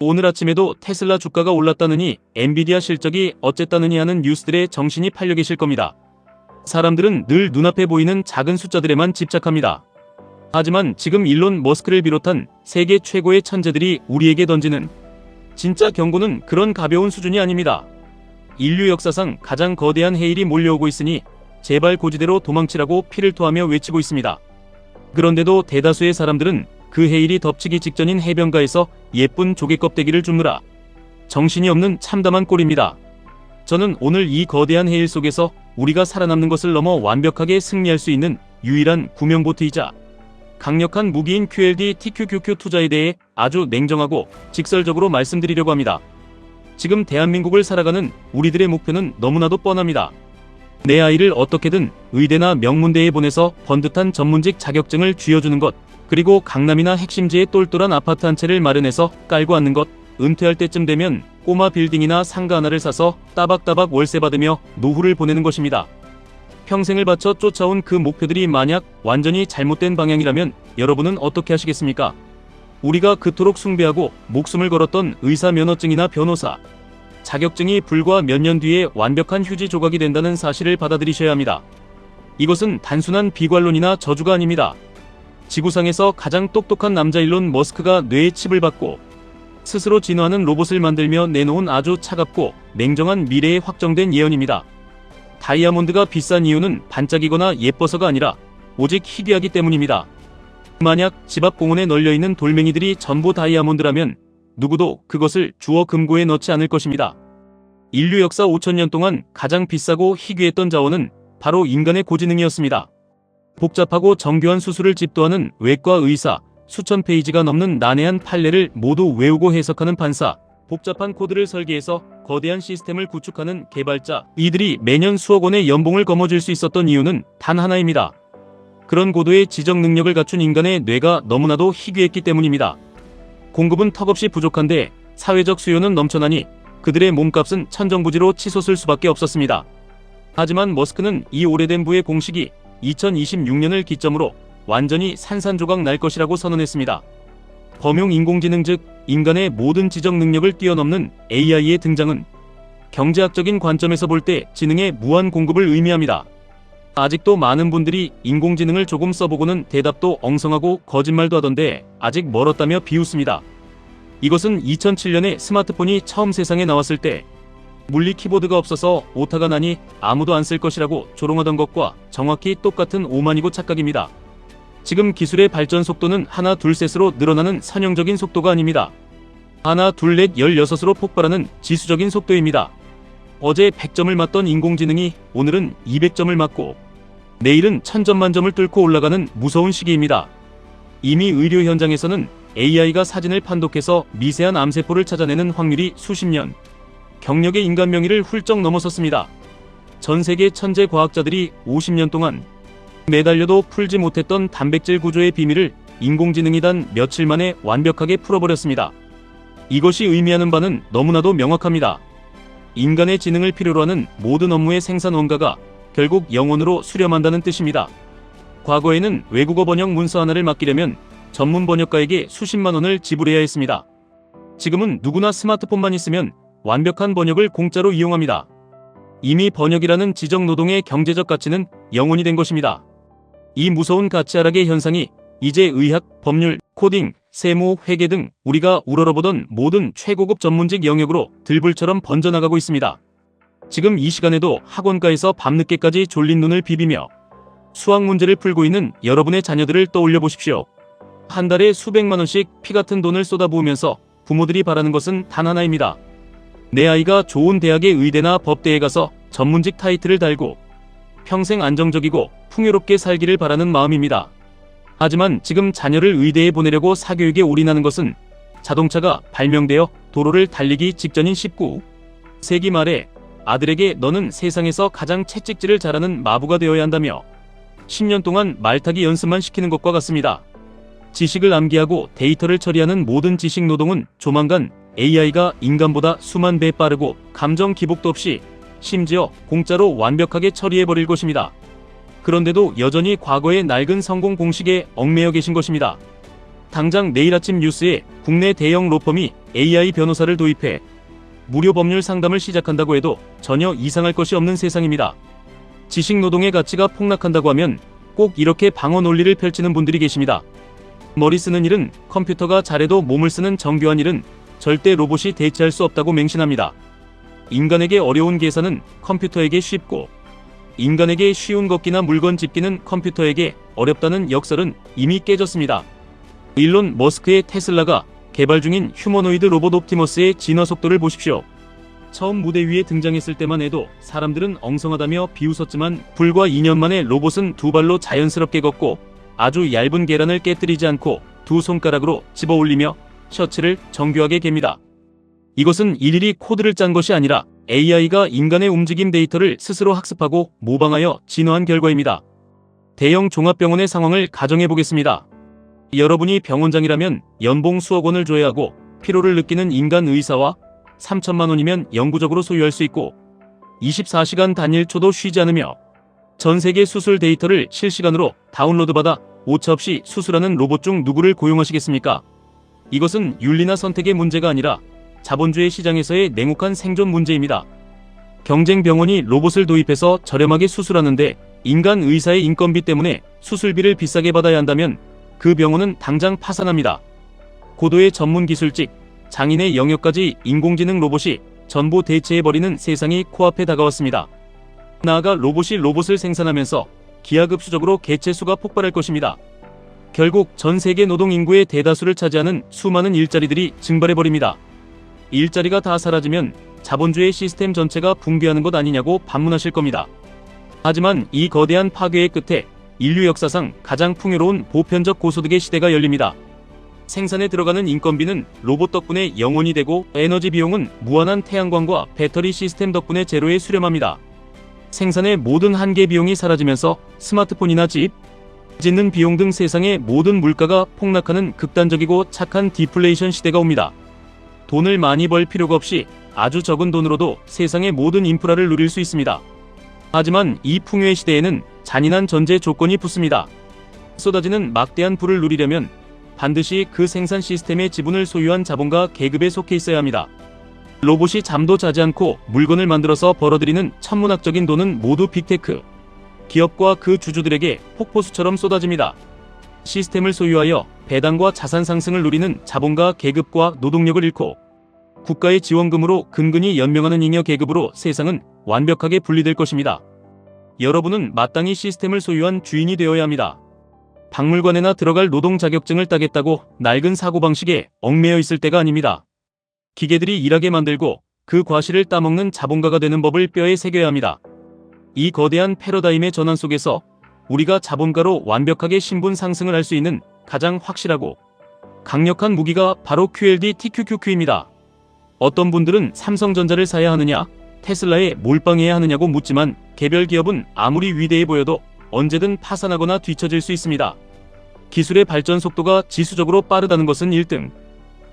오늘 아침에도 테슬라 주가가 올랐다느니 엔비디아 실적이 어쨌다느니 하는 뉴스들에 정신이 팔려 계실 겁니다. 사람들은 늘 눈앞에 보이는 작은 숫자들에만 집착합니다. 하지만 지금 일론 머스크를 비롯한 세계 최고의 천재들이 우리에게 던지는 진짜 경고는 그런 가벼운 수준이 아닙니다. 인류 역사상 가장 거대한 해일이 몰려오고 있으니 제발 고지대로 도망치라고 피를 토하며 외치고 있습니다. 그런데도 대다수의 사람들은 그 해일이 덮치기 직전인 해변가에서 예쁜 조개 껍데기를 줍느라 정신이 없는 참담한 꼴입니다. 저는 오늘 이 거대한 해일 속에서 우리가 살아남는 것을 넘어 완벽하게 승리할 수 있는 유일한 구명보트이자 강력한 무기인 QLD TQQQ 투자에 대해 아주 냉정하고 직설적으로 말씀드리려고 합니다. 지금 대한민국을 살아가는 우리들의 목표는 너무나도 뻔합니다. 내 아이를 어떻게든 의대나 명문대에 보내서 번듯한 전문직 자격증을 쥐어주는 것, 그리고 강남이나 핵심지에 똘똘한 아파트 한 채를 마련해서 깔고 앉는 것, 은퇴할 때쯤 되면 꼬마 빌딩이나 상가 하나를 사서 따박따박 월세 받으며 노후를 보내는 것입니다. 평생을 바쳐 쫓아온 그 목표들이 만약 완전히 잘못된 방향이라면 여러분은 어떻게 하시겠습니까? 우리가 그토록 숭배하고 목숨을 걸었던 의사 면허증이나 변호사 자격증이 불과 몇 년 뒤에 완벽한 휴지 조각이 된다는 사실을 받아들이셔야 합니다. 이것은 단순한 비관론이나 저주가 아닙니다. 지구상에서 가장 똑똑한 남자 일론 머스크가 뇌에 칩을 받고 스스로 진화하는 로봇을 만들며 내놓은 아주 차갑고 냉정한 미래에 확정된 예언입니다. 다이아몬드가 비싼 이유는 반짝이거나 예뻐서가 아니라 오직 희귀하기 때문입니다. 만약 집 앞 공원에 널려있는 돌멩이들이 전부 다이아몬드라면 누구도 그것을 주워 금고에 넣지 않을 것입니다. 인류 역사 5000년 동안 가장 비싸고 희귀했던 자원은 바로 인간의 고지능이었습니다. 복잡하고 정교한 수술을 집도하는 외과 의사, 수천 페이지가 넘는 난해한 판례를 모두 외우고 해석하는 판사, 복잡한 코드를 설계해서 거대한 시스템을 구축하는 개발자, 이들이 매년 수억 원의 연봉을 거머쥘 수 있었던 이유는 단 하나입니다. 그런 고도의 지적 능력을 갖춘 인간의 뇌가 너무나도 희귀했기 때문입니다. 공급은 턱없이 부족한데 사회적 수요는 넘쳐나니 그들의 몸값은 천정부지로 치솟을 수밖에 없었습니다. 하지만 머스크는 이 오래된 부의 공식이 2026년을 기점으로 완전히 산산조각 날 것이라고 선언했습니다. 범용 인공지능 즉 인간의 모든 지적 능력을 뛰어넘는 AI의 등장은 경제학적인 관점에서 볼 때 지능의 무한 공급을 의미합니다. 아직도 많은 분들이 인공지능을 조금 써보고는 대답도 엉성하고 거짓말도 하던데 아직 멀었다며 비웃습니다. 이것은 2007년에 스마트폰이 처음 세상에 나왔을 때 물리 키보드가 없어서 오타가 나니 아무도 안 쓸 것이라고 조롱하던 것과 정확히 똑같은 오만이고 착각입니다. 지금 기술의 발전 속도는 하나 둘 셋으로 늘어나는 선형적인 속도가 아닙니다. 하나 둘 넷 16으로 폭발하는 지수적인 속도입니다. 어제 100점을 맞던 인공지능이 오늘은 200점을 맞고 내일은 1000점 만점을 뚫고 올라가는 무서운 시기입니다. 이미 의료 현장에서는 AI가 사진을 판독해서 미세한 암세포를 찾아내는 확률이 수십 년, 경력의 인간 명의를 훌쩍 넘어섰습니다. 전 세계 천재 과학자들이 50년 동안 매달려도 풀지 못했던 단백질 구조의 비밀을 인공지능이 단 며칠 만에 완벽하게 풀어버렸습니다. 이것이 의미하는 바는 너무나도 명확합니다. 인간의 지능을 필요로 하는 모든 업무의 생산 원가가 결국 영혼으로 수렴한다는 뜻입니다. 과거에는 외국어 번역 문서 하나를 맡기려면 전문 번역가에게 수십만 원을 지불해야 했습니다. 지금은 누구나 스마트폰만 있으면 완벽한 번역을 공짜로 이용합니다. 이미 번역이라는 지적 노동의 경제적 가치는 영원이 된 것입니다. 이 무서운 가치 하락의 현상이 이제 의학, 법률, 코딩, 세무, 회계 등 우리가 우러러보던 모든 최고급 전문직 영역으로 들불처럼 번져나가고 있습니다. 지금 이 시간에도 학원가에서 밤늦게까지 졸린 눈을 비비며 수학 문제를 풀고 있는 여러분의 자녀들을 떠올려 보십시오. 한 달에 수백만 원씩 피 같은 돈을 쏟아부으면서 부모들이 바라는 것은 단 하나입니다. 내 아이가 좋은 대학의 의대나 법대에 가서 전문직 타이틀을 달고 평생 안정적이고 풍요롭게 살기를 바라는 마음입니다. 하지만 지금 자녀를 의대에 보내려고 사교육에 올인하는 것은 자동차가 발명되어 도로를 달리기 직전인 19세기 말에 아들에게 너는 세상에서 가장 채찍질을 잘하는 마부가 되어야 한다며 10년 동안 말타기 연습만 시키는 것과 같습니다. 지식을 암기하고 데이터를 처리하는 모든 지식 노동은 조만간 AI가 인간보다 수만 배 빠르고 감정 기복도 없이 심지어 공짜로 완벽하게 처리해버릴 것입니다. 그런데도 여전히 과거의 낡은 성공 공식에 얽매여 계신 것입니다. 당장 내일 아침 뉴스에 국내 대형 로펌이 AI 변호사를 도입해 무료 법률 상담을 시작한다고 해도 전혀 이상할 것이 없는 세상입니다. 지식노동의 가치가 폭락한다고 하면 꼭 이렇게 방어 논리를 펼치는 분들이 계십니다. 머리 쓰는 일은 컴퓨터가 잘해도 몸을 쓰는 정교한 일은 절대 로봇이 대체할 수 없다고 맹신합니다. 인간에게 어려운 계산은 컴퓨터에게 쉽고, 인간에게 쉬운 걷기나 물건 짚기는 컴퓨터에게 어렵다는 역설은 이미 깨졌습니다. 일론 머스크의 테슬라가 개발 중인 휴머노이드 로봇 옵티머스의 진화 속도를 보십시오. 처음 무대 위에 등장했을 때만 해도 사람들은 엉성하다며 비웃었지만 불과 2년 만에 로봇은 두 발로 자연스럽게 걷고 아주 얇은 계란을 깨뜨리지 않고 두 손가락으로 집어 올리며 셔츠를 정교하게 갭니다. 이것은 일일이 코드를 짠 것이 아니라 AI가 인간의 움직임 데이터를 스스로 학습하고 모방하여 진화한 결과입니다. 대형 종합병원의 상황을 가정해 보겠습니다. 여러분이 병원장이라면 연봉 수억 원을 줘야 하고 피로를 느끼는 인간 의사와 3천만 원이면 영구적으로 소유할 수 있고 24시간 단 1초도 쉬지 않으며 전 세계 수술 데이터를 실시간으로 다운로드받아 오차없이 수술하는 로봇 중 누구를 고용하시겠습니까? 이것은 윤리나 선택의 문제가 아니라 자본주의 시장에서의 냉혹한 생존 문제입니다. 경쟁 병원이 로봇을 도입해서 저렴하게 수술하는데 인간 의사의 인건비 때문에 수술비를 비싸게 받아야 한다면 그 병원은 당장 파산합니다. 고도의 전문 기술직, 장인의 영역까지 인공지능 로봇이 전부 대체해버리는 세상이 코앞에 다가왔습니다. 나아가 로봇이 로봇을 생산하면서 기하급수적으로 개체수가 폭발할 것입니다. 결국 전 세계 노동 인구의 대다수를 차지하는 수많은 일자리들이 증발해버립니다. 일자리가 다 사라지면 자본주의 시스템 전체가 붕괴하는 것 아니냐고 반문하실 겁니다. 하지만 이 거대한 파괴의 끝에 인류 역사상 가장 풍요로운 보편적 고소득의 시대가 열립니다. 생산에 들어가는 인건비는 로봇 덕분에 0원이 되고 에너지 비용은 무한한 태양광과 배터리 시스템 덕분에 제로에 수렴합니다. 생산의 모든 한계 비용이 사라지면서 스마트폰이나 집 짓는 비용 등 세상의 모든 물가가 폭락하는 극단적이고 착한 디플레이션 시대가 옵니다. 돈을 많이 벌 필요가 없이 아주 적은 돈으로도 세상의 모든 인프라를 누릴 수 있습니다. 하지만 이 풍요의 시대에는 잔인한 전제 조건이 붙습니다. 쏟아지는 막대한 부를 누리려면 반드시 그 생산 시스템의 지분을 소유한 자본가 계급에 속해 있어야 합니다. 로봇이 잠도 자지 않고 물건을 만들어서 벌어들이는 천문학적인 돈은 모두 빅테크 기업과 그 주주들에게 폭포수처럼 쏟아집니다. 시스템을 소유하여 배당과 자산 상승을 누리는 자본가 계급과 노동력을 잃고 국가의 지원금으로 근근히 연명하는 잉여 계급으로 세상은 완벽하게 분리될 것입니다. 여러분은 마땅히 시스템을 소유한 주인이 되어야 합니다. 박물관에나 들어갈 노동 자격증을 따겠다고 낡은 사고방식에 얽매여 있을 때가 아닙니다. 기계들이 일하게 만들고 그 과실을 따먹는 자본가가 되는 법을 뼈에 새겨야 합니다. 이 거대한 패러다임의 전환 속에서 우리가 자본가로 완벽하게 신분 상승을 할 수 있는 가장 확실하고 강력한 무기가 바로 QLD TQQQ입니다. 어떤 분들은 삼성전자를 사야 하느냐, 테슬라에 몰빵해야 하느냐고 묻지만 개별 기업은 아무리 위대해 보여도 언제든 파산하거나 뒤처질 수 있습니다. 기술의 발전 속도가 지수적으로 빠르다는 것은 1등.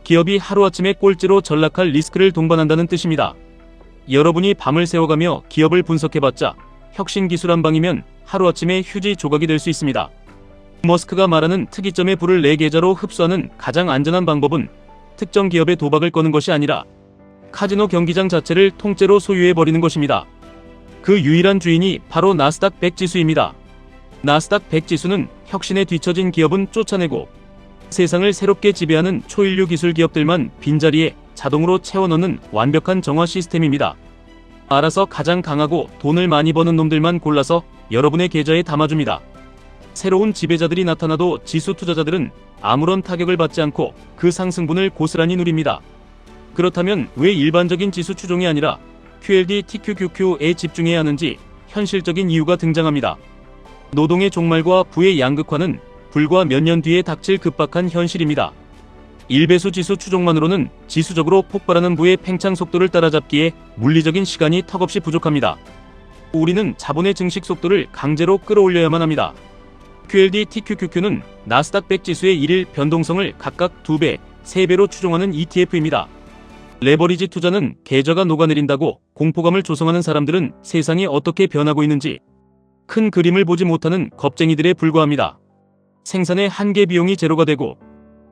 기업이 하루아침에 꼴찌로 전락할 리스크를 동반한다는 뜻입니다. 여러분이 밤을 새워가며 기업을 분석해봤자 혁신 기술 한 방이면 하루아침에 휴지 조각이 될 수 있습니다. 머스크가 말하는 특이점의 불을 내 계좌로 흡수하는 가장 안전한 방법은 특정 기업의 도박을 거는 것이 아니라 카지노 경기장 자체를 통째로 소유해버리는 것입니다. 그 유일한 주인이 바로 나스닥 100 지수입니다. 나스닥 100 지수는 혁신에 뒤처진 기업은 쫓아내고 세상을 새롭게 지배하는 초인류 기술 기업들만 빈자리에 자동으로 채워넣는 완벽한 정화 시스템입니다. 알아서 가장 강하고 돈을 많이 버는 놈들만 골라서 여러분의 계좌에 담아줍니다. 새로운 지배자들이 나타나도 지수 투자자들은 아무런 타격을 받지 않고 그 상승분을 고스란히 누립니다. 그렇다면 왜 일반적인 지수 추종이 아니라 QLD TQQQ에 집중해야 하는지 현실적인 이유가 등장합니다. 노동의 종말과 부의 양극화는 불과 몇 년 뒤에 닥칠 급박한 현실입니다. 1배수 지수 추종만으로는 지수적으로 폭발하는 부의 팽창 속도를 따라잡기에 물리적인 시간이 턱없이 부족합니다. 우리는 자본의 증식 속도를 강제로 끌어올려야만 합니다. QLD TQQQ는 나스닥 100 지수의 일일 변동성을 각각 2배, 3배로 추종하는 ETF입니다. 레버리지 투자는 계좌가 녹아내린다고 공포감을 조성하는 사람들은 세상이 어떻게 변하고 있는지 큰 그림을 보지 못하는 겁쟁이들에 불과합니다. 생산의 한계 비용이 제로가 되고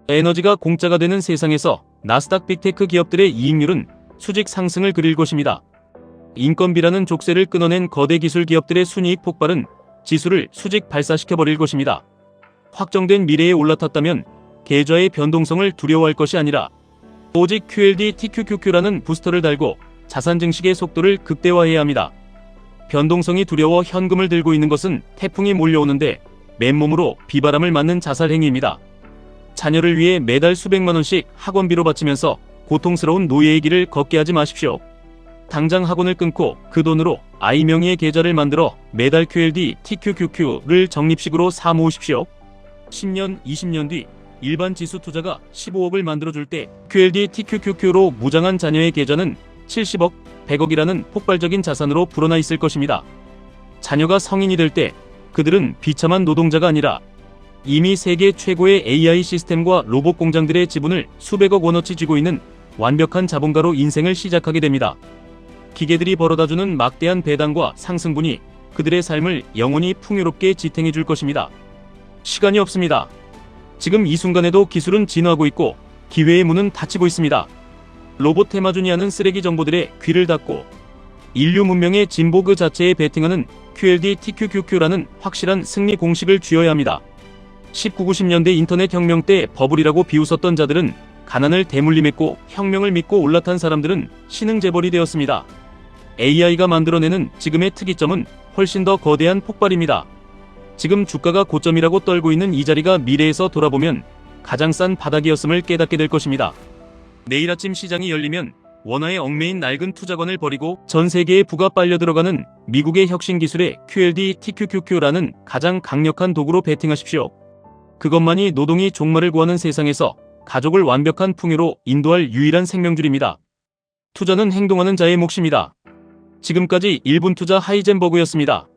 에너지가 공짜가 되는 세상에서 나스닥 빅테크 기업들의 이익률은 수직 상승을 그릴 것입니다. 인건비라는 족쇄를 끊어낸 거대 기술 기업들의 순이익 폭발은 지수를 수직 발사시켜버릴 것입니다. 확정된 미래에 올라탔다면 계좌의 변동성을 두려워할 것이 아니라 오직 QLD TQQQ라는 부스터를 달고 자산 증식의 속도를 극대화해야 합니다. 변동성이 두려워 현금을 들고 있는 것은 태풍이 몰려오는데 맨몸으로 비바람을 맞는 자살 행위입니다. 자녀를 위해 매달 수백만 원씩 학원비로 바치면서 고통스러운 노예의 길을 걷게 하지 마십시오. 당장 학원을 끊고 그 돈으로 아이 명의의 계좌를 만들어 매달 QLD TQQQ를 적립식으로 사 모으십시오. 10년, 20년 뒤 일반 지수 투자가 15억을 만들어줄 때 QLD TQQQ로 무장한 자녀의 계좌는 70억, 100억이라는 폭발적인 자산으로 불어나 있을 것입니다. 자녀가 성인이 될 때 그들은 비참한 노동자가 아니라 이미 세계 최고의 AI 시스템과 로봇 공장들의 지분을 수백억 원어치 쥐고 있는 완벽한 자본가로 인생을 시작하게 됩니다. 기계들이 벌어다주는 막대한 배당과 상승분이 그들의 삶을 영원히 풍요롭게 지탱해 줄 것입니다. 시간이 없습니다. 지금 이 순간에도 기술은 진화하고 있고 기회의 문은 닫히고 있습니다. 로봇 테마주니아는 쓰레기 정보들의 귀를 닫고 인류 문명의 진보 그 자체에 베팅하는 QLD TQQQ라는 확실한 승리 공식을 쥐어야 합니다. 19, 90년대 인터넷 혁명 때 버블이라고 비웃었던 자들은 가난을 대물림했고 혁명을 믿고 올라탄 사람들은 신흥재벌이 되었습니다. AI가 만들어내는 지금의 특이점은 훨씬 더 거대한 폭발입니다. 지금 주가가 고점이라고 떨고 있는 이 자리가 미래에서 돌아보면 가장 싼 바닥이었음을 깨닫게 될 것입니다. 내일 아침 시장이 열리면 원화에 얽매인 낡은 투자관을 버리고 전 세계의 부가 빨려 들어가는 미국의 혁신 기술의 QLD TQQQ라는 가장 강력한 도구로 베팅하십시오. 그것만이 노동이 종말을 구하는 세상에서 가족을 완벽한 풍요로 인도할 유일한 생명줄입니다. 투자는 행동하는 자의 몫입니다. 지금까지 1분 투자 하이젠버그였습니다.